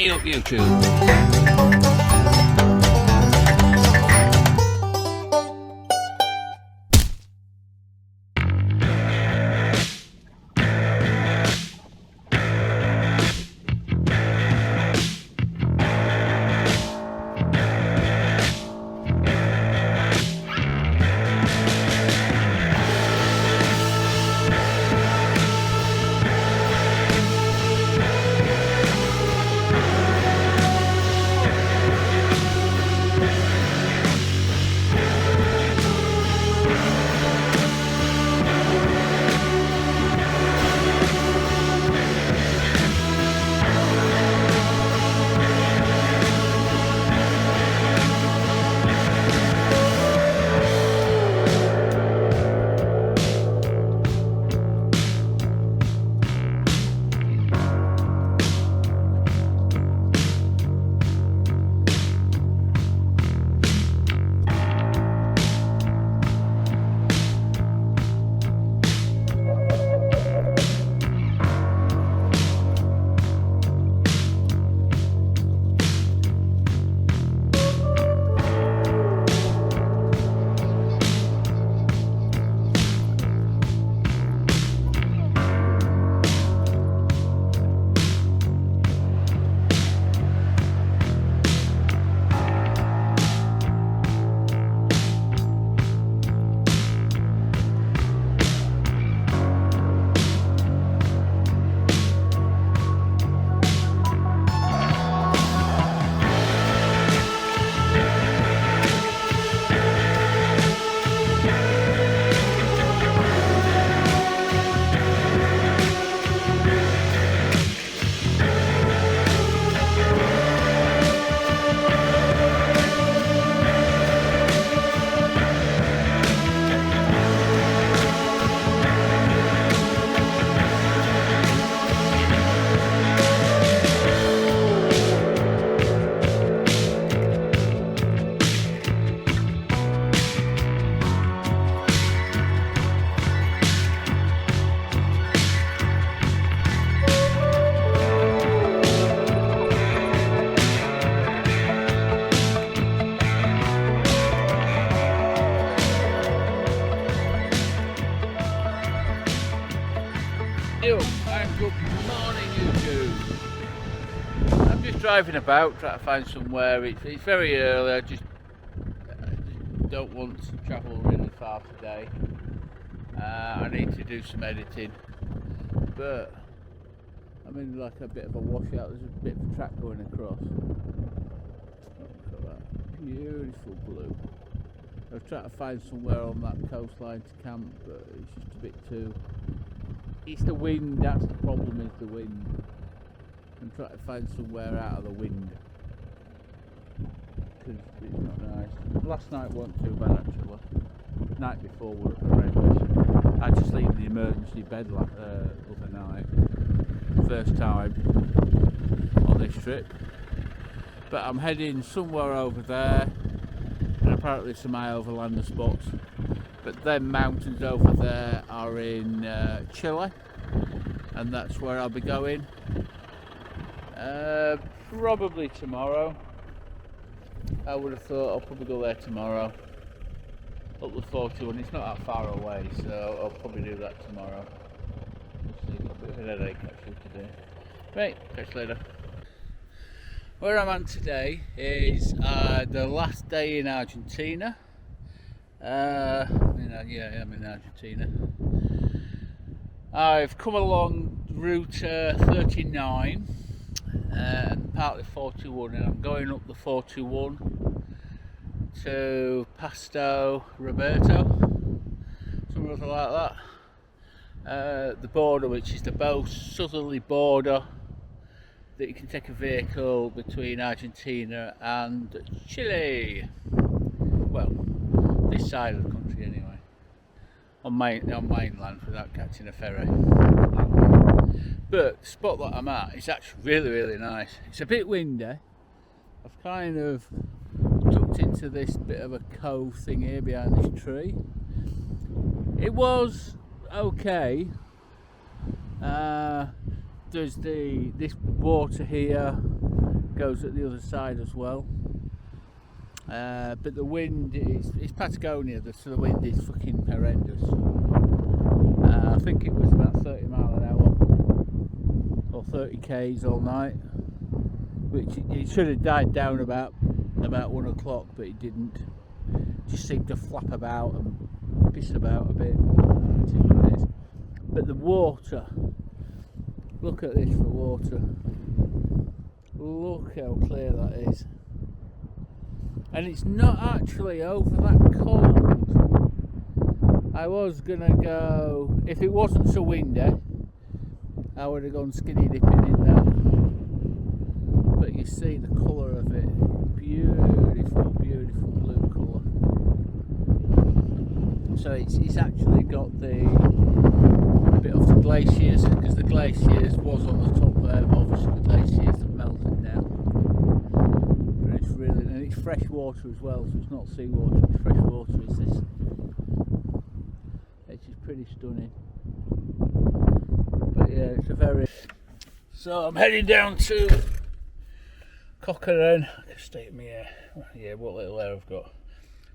YouTube. Driving about, trying to find somewhere. It's very early. I just don't want to travel really far today. I need to do some editing, but I'm in like a bit of a washout. There's a bit of a track going across. Look at that beautiful blue. I was trying to find somewhere on that coastline to camp, but it's just a bit too. It's the wind. That's the problem. Is the wind. I'm trying to find somewhere out of the wind because it's not nice. Last night wasn't too bad actually. The night before were horrendous. I had to sleep in the emergency bed other night. First time on this trip. But I'm heading somewhere over there, and apparently some high overlander spots. But them mountains over there are in Chile, and that's where I'll be going. Probably tomorrow. I would have thought I'll probably go there tomorrow. Up the 41, it's not that far away, so I'll probably do that tomorrow. We'll see, got a bit of a headache actually today. Right, catch you later. Where I'm at today is the last day in Argentina. I'm in Argentina. I've come along route 39 and partly 41, and I'm going up the 41 to Pasto Roberto, something like that. The border, which is the most southerly border that you can take a vehicle between Argentina and Chile. Well, this side of the country anyway, on mainland without catching a ferry. But the spot that I'm at is actually really nice. It's a bit windy. I've kind of tucked into this bit of a cove thing here behind this tree. It was okay. There's this water here. goes at the other side as well. But the wind it's Patagonia, so the wind is fucking horrendous. I think it was about 30 mile an hour or 30 k's all night, which it should have died down about 1 o'clock, but it didn't. It just seemed to flap about and piss about a bit. It is what it is. But the water, look at this for water. Look how clear that is. And it's not actually over that cold. I was gonna go, if it wasn't so windy, I would have gone skinny dipping in there. But you see the colour of it, beautiful, beautiful blue colour. So it's actually got the bit of the glaciers, because the glaciers was on the top there, obviously the glaciers have melted now. But it's really, and it's fresh water as well, so it's not seawater, it's fresh water is this. It's just pretty stunning. But yeah, it's a very... So I'm heading down to Cochrane. I can stay at me here. Yeah, what little hair I've got.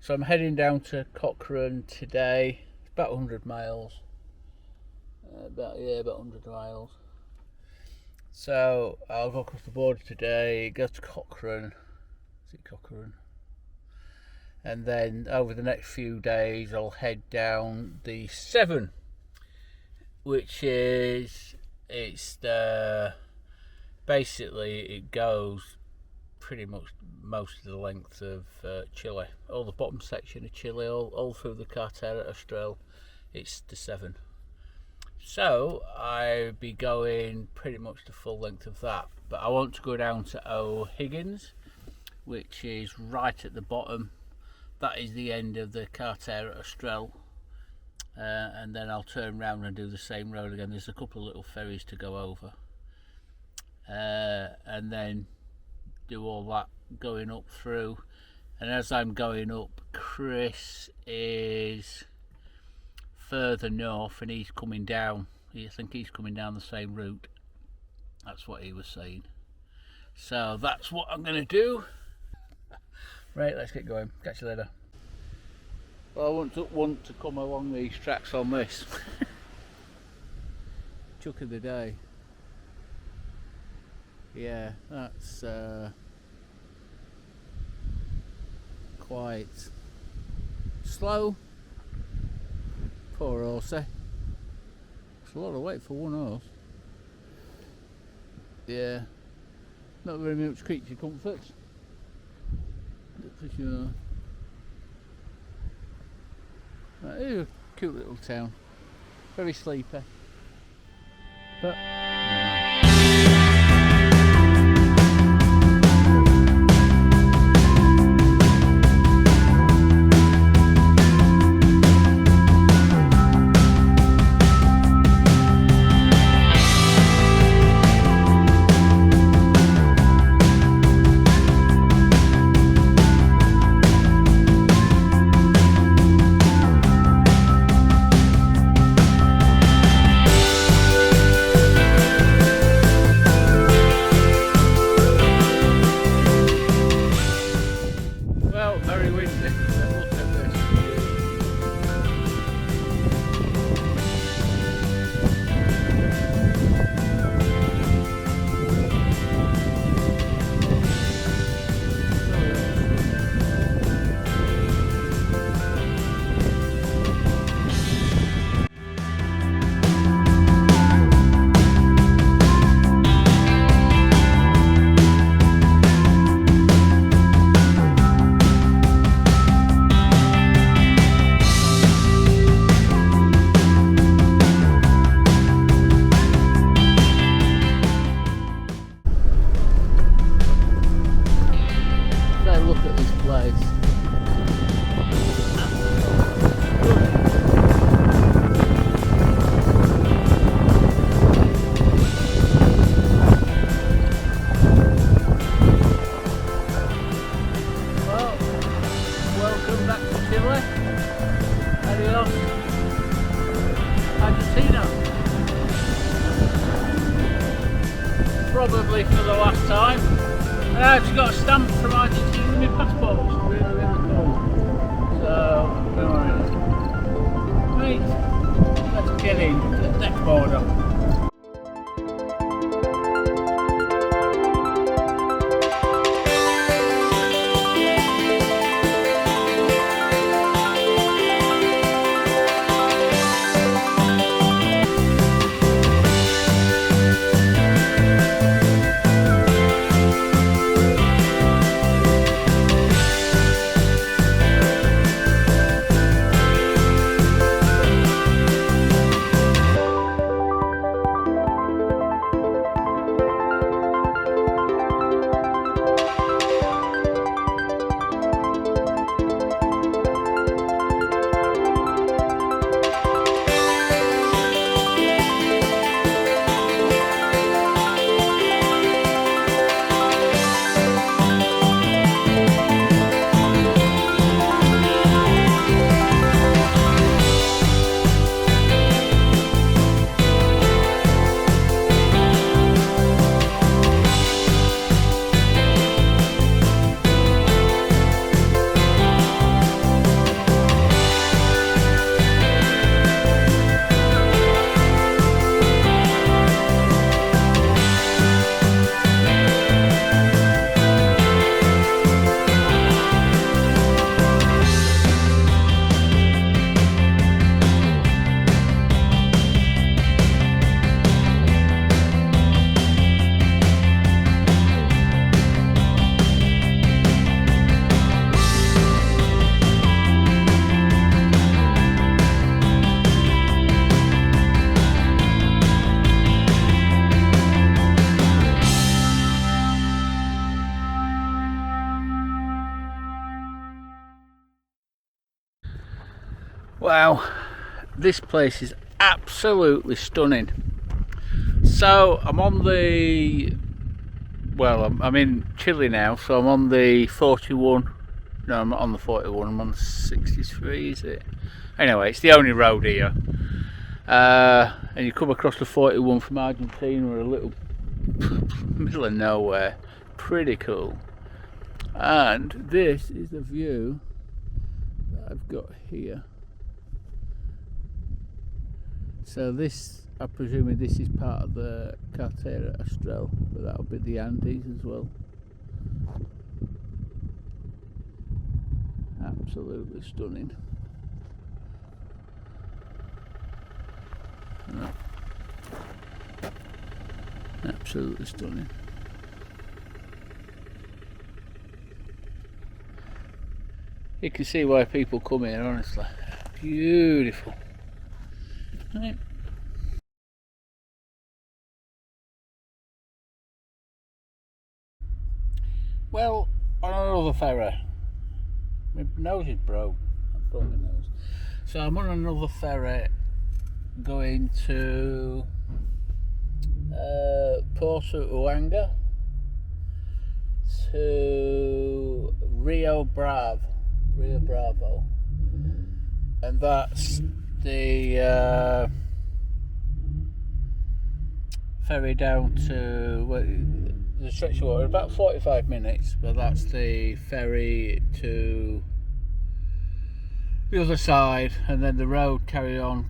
So I'm heading down to Cochrane today. It's about 100 miles. About 100 miles. So I'll go across the border today, go to Cochrane. Is it Cochrane? And then over the next few days I'll head down the Severn, which is basically it goes pretty much most of the length of Chile, all the bottom section of Chile, all through the Carretera Austral. It's the Severn. So I'll be going pretty much the full length of that, but I want to go down to O'Higgins, which is right at the bottom. That is the end of the Carretera Austral, and then I'll turn round and do the same road again. There's a couple of little ferries to go over, and then do all that going up through. And as I'm going up, Chris is further north and he's coming down. I think he's coming down the same route. That's what he was saying. So that's what I'm going to do. Right, let's get going. Catch you later. Well, I wouldn't want to come along these tracks on this. Chuck of the day. Yeah, that's quite slow. Poor horsey. It's a lot of weight for one horse. Yeah, not very much creature comforts, for sure. Right, it's a cute little town. Very sleepy. But probably for the last time. And I actually got a stamp from Argentina in my passport, which is really, really cool. So, right, let's get in to the next border. Wow, this place is absolutely stunning. So I'm on the, well, I'm in Chile now, so I'm on the 41. No, I'm not on the 41, I'm on the 63, is it? Anyway, it's the only road here. And you come across the 41 from Argentina, or a little middle of nowhere. Pretty cool. And this is the view that I've got here. So this, I'm presuming this is part of the Carretera Austral, but that'll be the Andes as well. Absolutely stunning. Absolutely stunning. You can see why people come here, honestly. Beautiful. Right. Well, on another ferry. My nose is broke. I've broken my nose. So I'm on another ferry going to Puerto Yungay to Rio Bravo, and that's the ferry down to, well, the stretch of water, about 45 minutes, but that's the ferry to the other side, and then the road carry on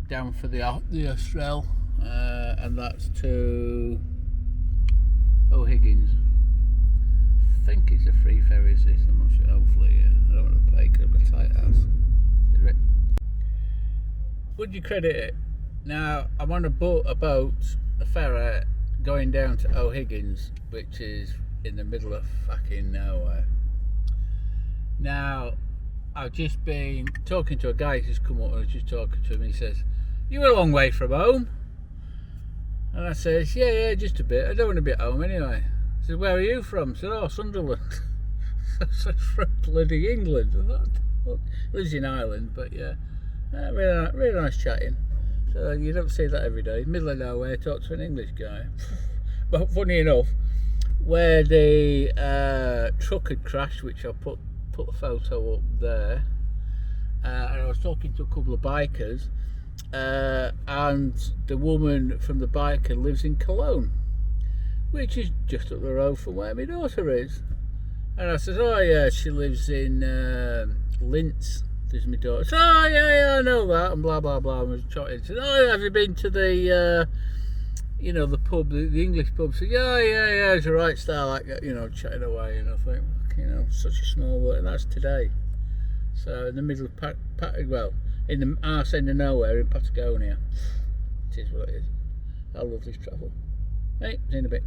down for the Austral, and that's to O'Higgins. I think it's a free ferry system, I'm not sure. Hopefully, I don't want to pay because I'm a tight ass. Would you credit it? Now, I'm on a boat, a ferry, going down to O'Higgins, which is in the middle of fucking nowhere. Now, I've just been talking to a guy who's come up, and I was just talking to him, and he says, "You're a long way from home." And I says, yeah, just a bit. I don't want to be at home anyway. He said, "Where are you from?" I said, "Oh, Sunderland." I said, "From bloody England." I thought, well, lives in Ireland, but yeah. Really nice chatting. So you don't see that every day. Middle of nowhere, talk to an English guy. But funny enough, where the truck had crashed, which I put a photo up there, and I was talking to a couple of bikers, and the woman from the biker lives in Cologne, which is just up the road from where my daughter is. And I said, oh yeah, she lives in Linz. There's my daughter. So, oh yeah, I know that, and blah blah blah. I was chatting. Said, oh, have you been to the, the pub, the English pub? So yeah, it's a right style, like, chatting away, and I think, such a small world, and that's today. So in the middle of in the arse end of nowhere in Patagonia. It is what it is. I love this travel. Hey, see you in a bit.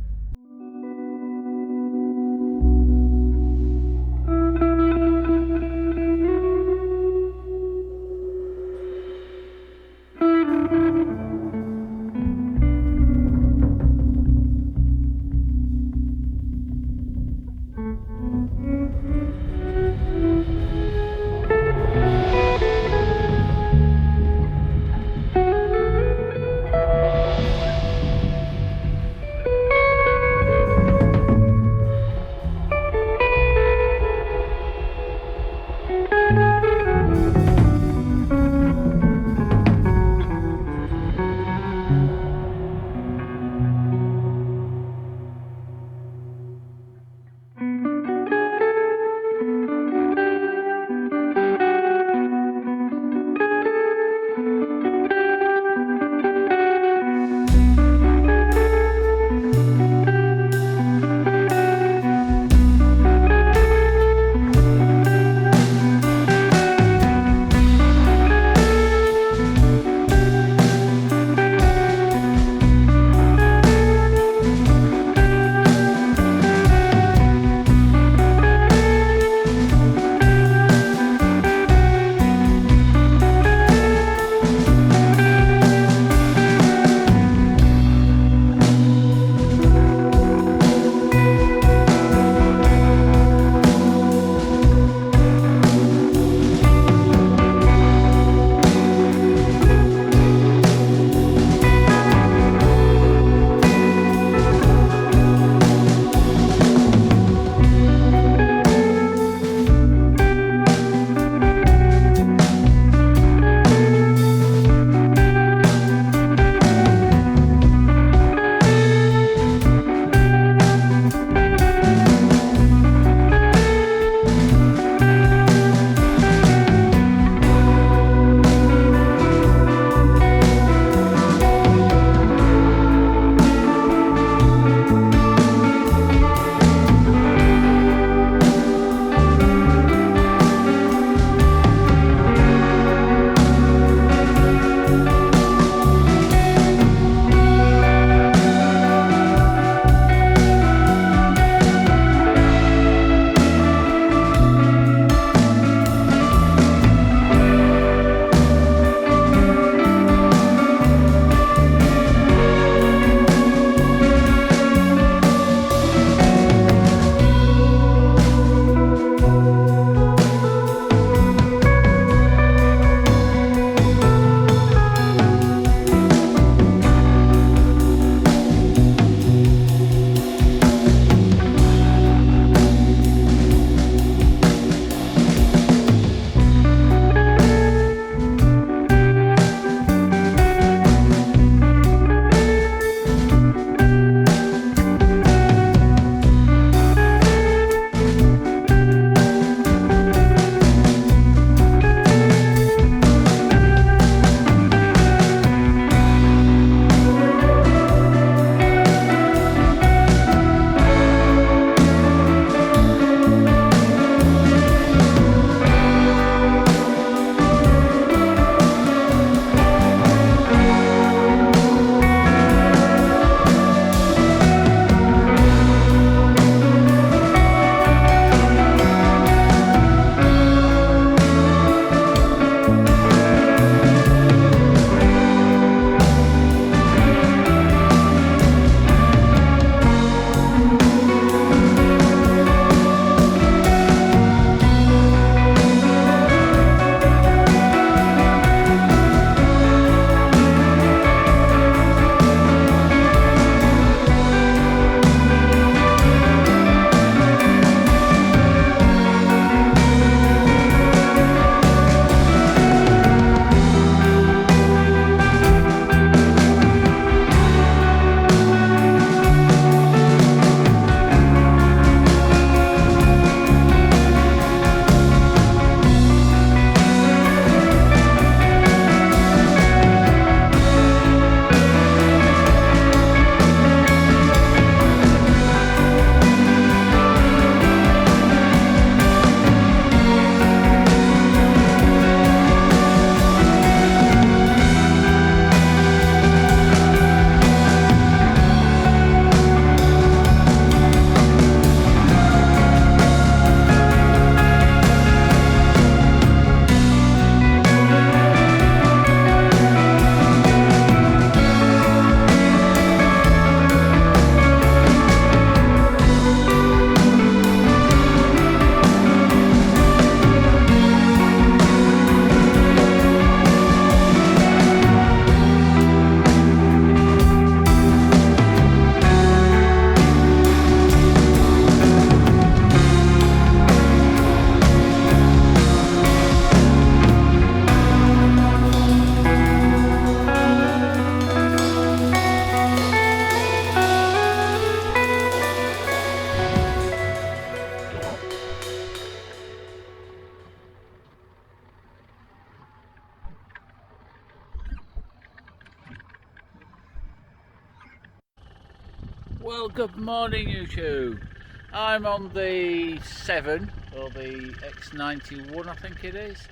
Well, good morning YouTube. I'm on the 7 or the X91 I think it is,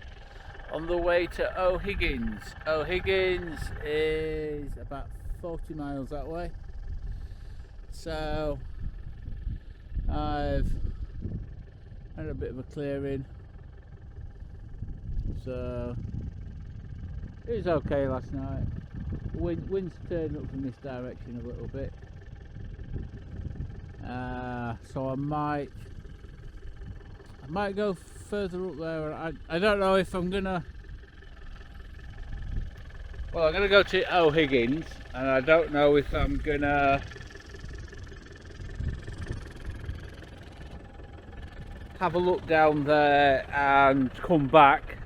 on the way to O'Higgins. O'Higgins is about 40 miles that way. So I've had a bit of a clearing. So it was okay last night. Wind's turned up from this direction a little bit. So I might go further up there. I don't know if I'm gonna. Well, I'm gonna go to O'Higgins, and I don't know if I'm gonna have a look down there and come back,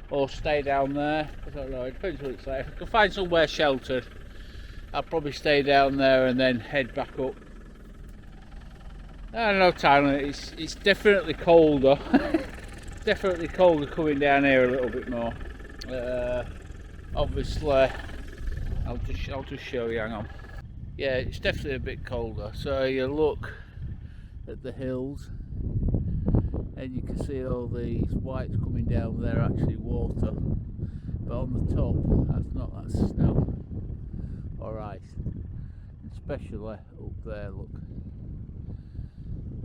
or stay down there. I don't know. It depends what it's like. If I can find somewhere sheltered, I'll probably stay down there and then head back up. I don't know, Tyler, it's definitely colder. Definitely colder coming down here a little bit more. Obviously, I'll just show you. Hang on. Yeah, it's definitely a bit colder. So you look at the hills, and you can see all these whites coming down. They're actually water, but on the top, that's snow or ice. Especially up there, look.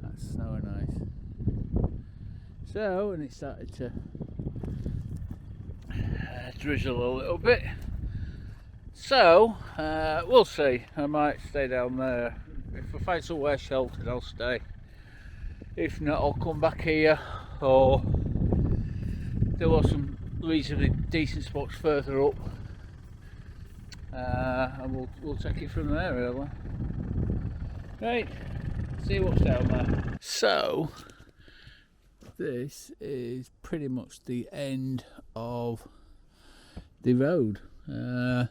That's snow and ice. So, and it started to drizzle a little bit. So, we'll see. I might stay down there. If I find somewhere sheltered, I'll stay. If not, I'll come back here, or there are some reasonably decent spots further up, and we'll take it from there, really. Right. See what's down there. So this is pretty much the end of the road. So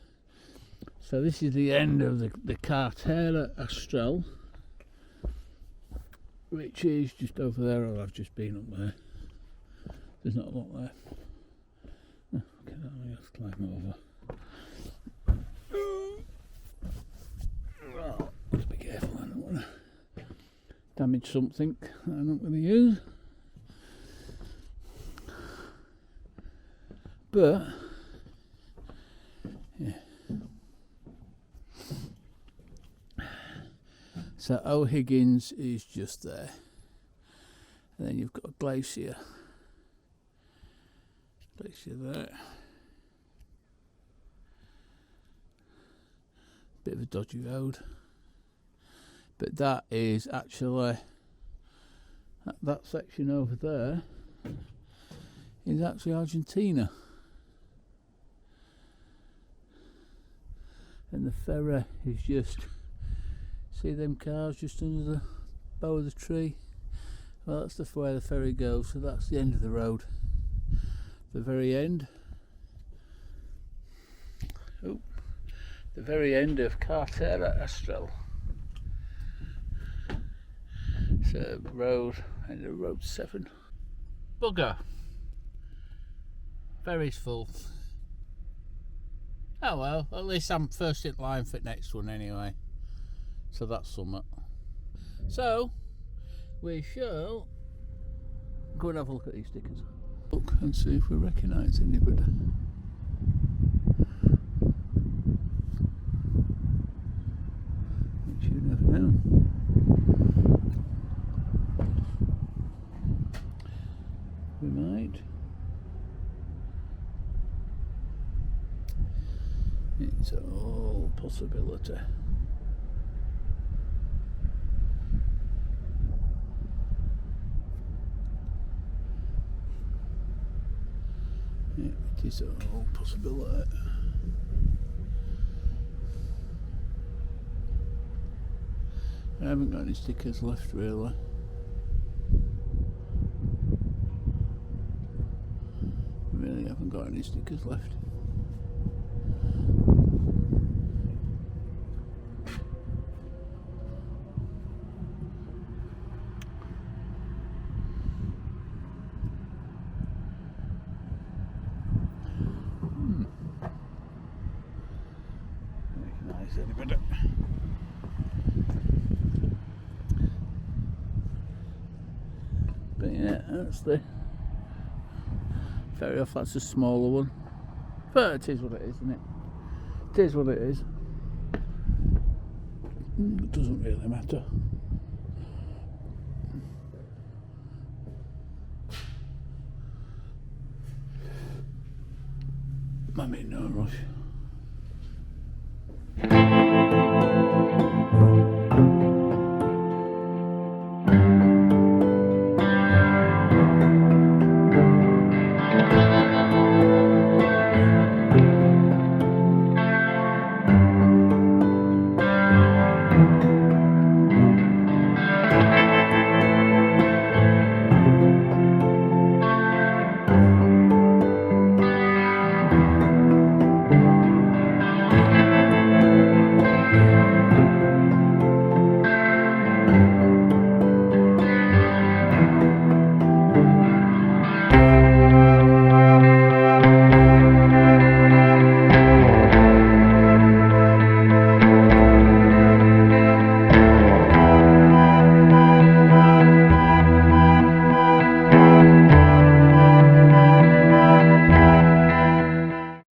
this is the end of the Carretera Austral, which is just over there. Oh, I've just been up there. There's not a lot there. Oh, okay, I have to climb over. Oh, just be careful. I don't want to damage something that I'm not going to use. But yeah. So O'Higgins is just there. And then you've got a glacier. Glacier there. Bit of a dodgy road. But that is actually, that section over there is actually Argentina. And the ferry is just, see them cars just under the bow of the tree? Well, that's the where the ferry goes, so that's the end of the road. The very end. Oh, the very end of Carretera Austral. So road, end of road 7. Bugger. Ferry's full. Oh well, at least I'm first in line for the next one anyway. So that's something. So we shall go and have a look at these stickers. Look and see if we recognise anybody. Which you never know. We might. It's all possibility. Yeah, it is all possibility. I haven't got any stickers left really. Really haven't got any stickers left. Recognize anybody? Yeah, that's the ferry off. That's a smaller one, but it is what it is, isn't it? It is what it is. It doesn't really matter. I'm in no rush.